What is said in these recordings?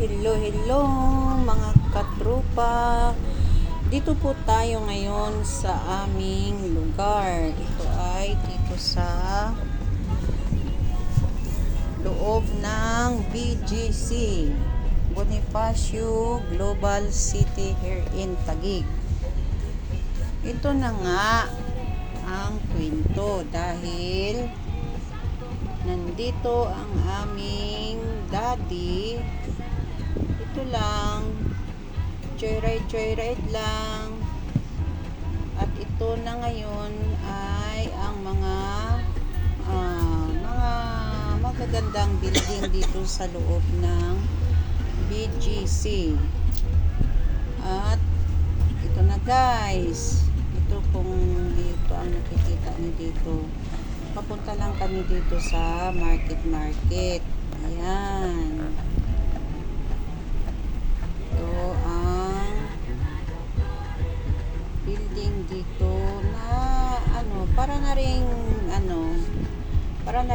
Hello mga katrupa. Dito po tayo ngayon sa aming lugar. Ito ay dito sa loob ng BGC, Bonifacio Global City here in Taguig. Ito na nga ang kwento dahil nandito ang aming daddy. Ito lang, joyride lang. At ito na ngayon ay ang mga magagandang building dito sa loob ng BGC. At ito na guys, ito kung ito ang nakikita niyo dito. Papunta lang kami dito sa market. Ayan. Ito ang building dito na para na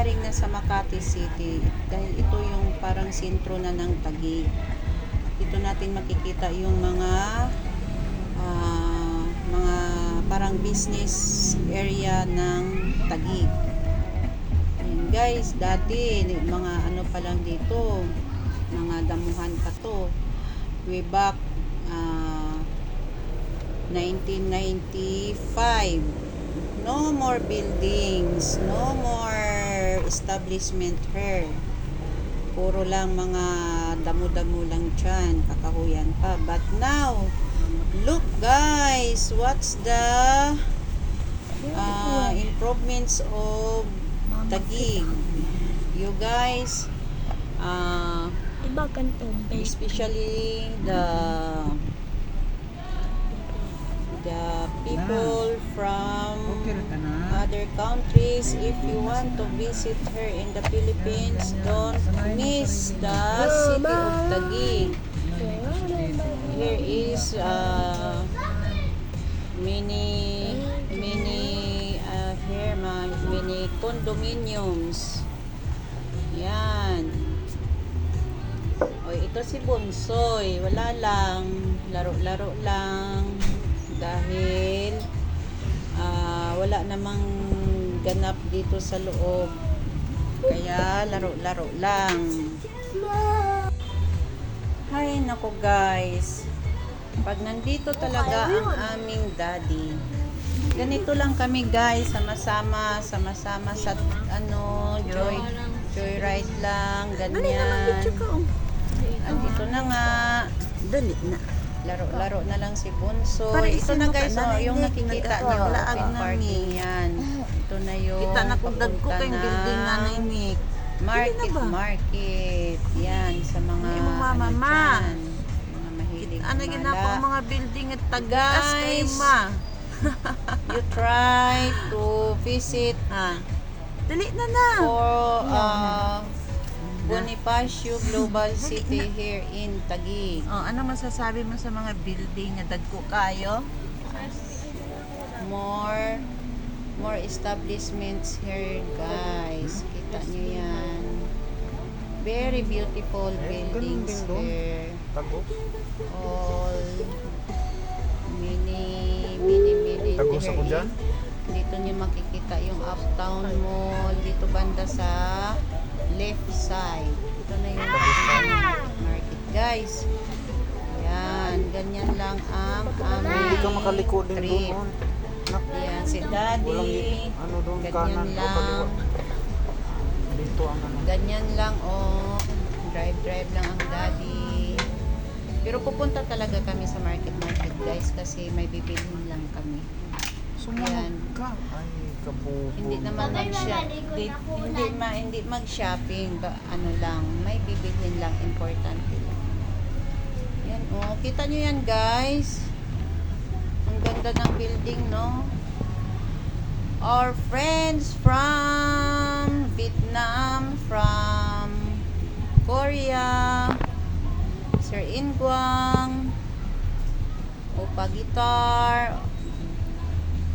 ring nasa Makati City dahil ito yung parang sentro na ng Taguig. Dito natin makikita yung mga parang business area ng Taguig. Ayan guys, dati mga pa lang dito, mga damuhan pa to. Way back 1995. No more buildings, no more establishment here. Puro lang mga damo-damo lang dyan, kakahuyan pa. But now, look guys, what's the improvements of Taguig. You guys, especially the people from other countries, if you want to visit here in the Philippines, don't miss the city of Taguig. Here is mini condominiums. Yan. O, ito si Bunsoy. Wala lang. Laro-laro lang. Dahil wala namang ganap dito sa loob. Kaya laro-laro lang. Hay nako guys. Pag nandito talaga ang aming daddy, ganito lang kami guys, sama-sama sa joyride lang, ganyan. At ito na nga, dali na. Laro-laro na lang si Bunsoy. Ito na guys, yung nakikita niyo, open parking yan. Ito na yung kita na kung dagko kayong building na nainik. Market. Yan, sa mga mama. Mga mahilig Ano ginako ang mga building at tagas kay Guys, ma. you try to visit Dali na. for Bonifacio Global City here in Taguig. Ano masasabi mo sa mga building na dagko kayo? More establishments here guys. Kita nyo yan. Very beautiful buildings here. All mini Tagos ako dyan? Dito nyo makikita yung Uptown Mall. Dito banda sa left side. Ito na yung market guys. Yan. Ganyan lang ang aming Hindi ka makaliko din trip. doon. Yan si daddy. Doon Ganyan kanan o lang. kaliwa. Dito ang Ganyan lang drive lang ang daddy. Pero pupunta talaga kami sa market guys kasi may bibilhin lang kami. Sumunod ka. Ay, kabubo. Hindi naman hindi mag-shopping, lang, may bibilhin lang, importante lang. Yan kita nyo yan guys. Ang ganda ng building, no? Our friends from Vietnam, from Korea, Sir Inguang, Opa Guitar,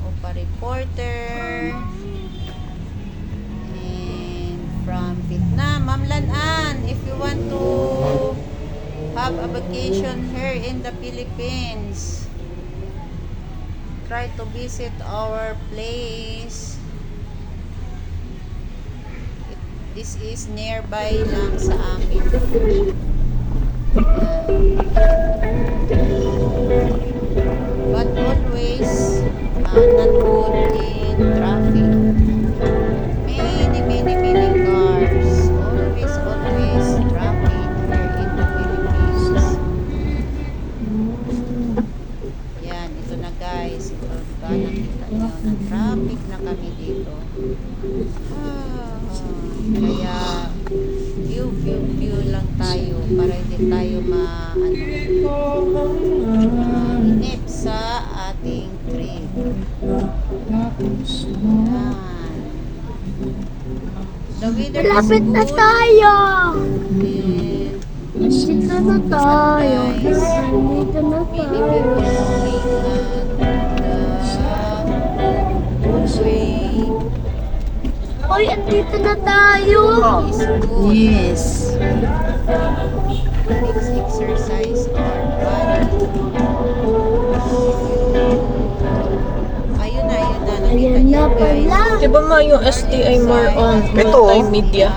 Opa Reporter, and from Vietnam, Ma'am Lan An, if you want to have a vacation here in the Philippines, try to visit our place. This is nearby lang sa amin. But always not good in traffic. Many cars. Always traffic here in the Philippines. Yan, ito na guys. Ito, diba, nakita nyo, na traffic na kami dito. Kaya, view lang tayo para hindi tayo mainip sa ating trip. Yan. The weather Malapit is na good. tayo! And Dito na tayo! guys, Dito na many tayo! people looking at the way. Hoy, andito na tayo! Is good. Yes. Makes exercise our body. Ayun na. Nakita Ayan niyo na guys. pala! Di ba ma yung STI more on Ito, oh. multimedia?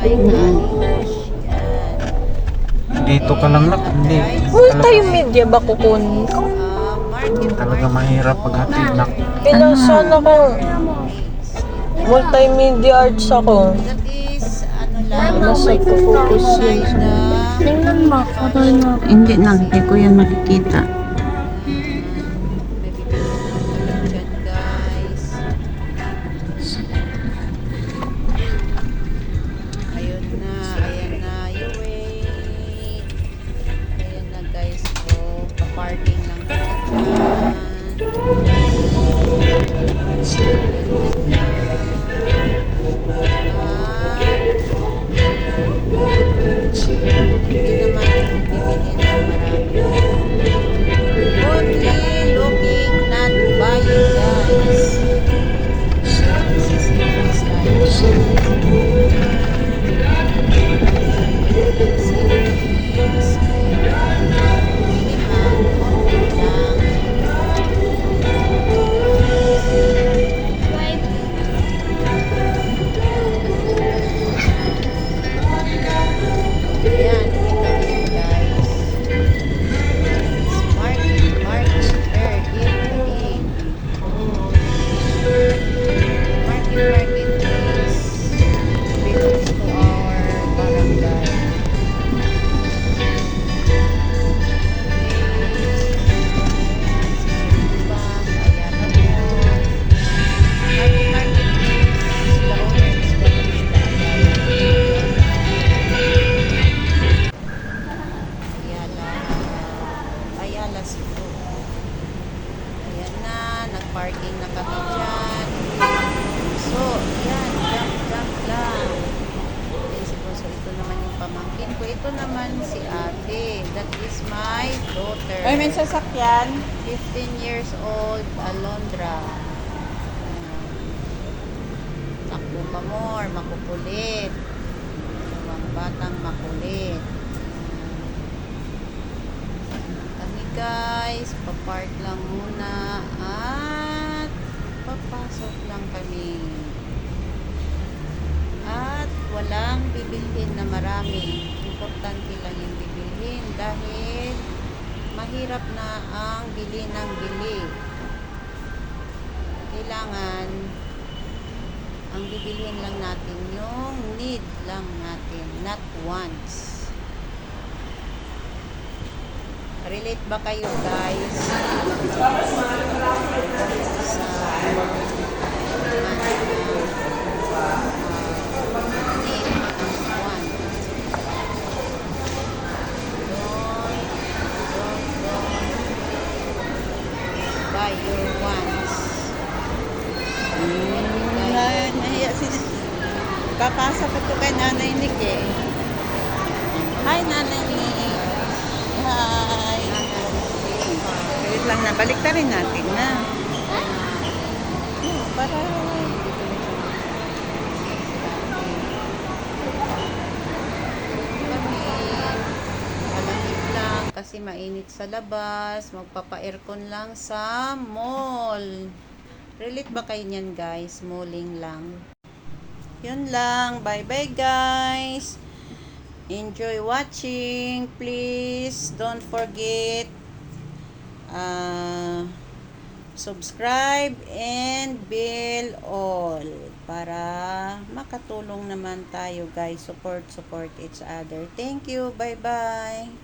Dito ka lang na. Hindi. Multimedia ba kukunin ko? Talaga mahirap paghatid na. Kailan sana kung multimedia arts ako. That is, ano lang, Nasa focus yun. Tingnan mo, katay na. Hindi na, hindi ko yan makikita. May bibigyan dyan guys. Ayan na, you wait. Ayan na guys, pa-parking lang kami hindi naman bibili na marami. Only looking, not buying guys. This is Ayan, kita niyo guys. Market fair evening. Market is belongs to our barangay. Ayan na po. Market is the owner is the Ayala Cebu. Ayan na, nag-parking na kami dyan. So, yan, jump lang. Ayan si Boso, ito naman yung pamangkin ko. Ito naman si ate. That is my daughter. Ay, may sasakyan. 15 years old, Alondra. Takbo ka more, makukulit. Ang batang makulit. Kami guys, papark lang muna at papasok lang kami. At walang bibilhin na marami. Importante lang yung bibilhin dahil mahirap na ang bili ng bili. Kailangan ang bibilhin lang natin yung need lang natin, not wants. Relate ba kayo guys? Sa need and wants. Don't buy your wants. Nahiya si... Papasa ko to kay Nanay Nick eh. Hi, Nanay Nick. Hi. Wait lang na. Balik na rin natin na. Para... Kami, malamig lang. kasi mainit sa labas. Magpapa-aircon lang sa mall. Relate ba kayo niyan, guys? Malling lang. Yun lang. Bye-bye, guys. Enjoy watching. Please don't forget subscribe and bell all para makatulong naman tayo, guys. Support each other. Thank you. Bye-bye.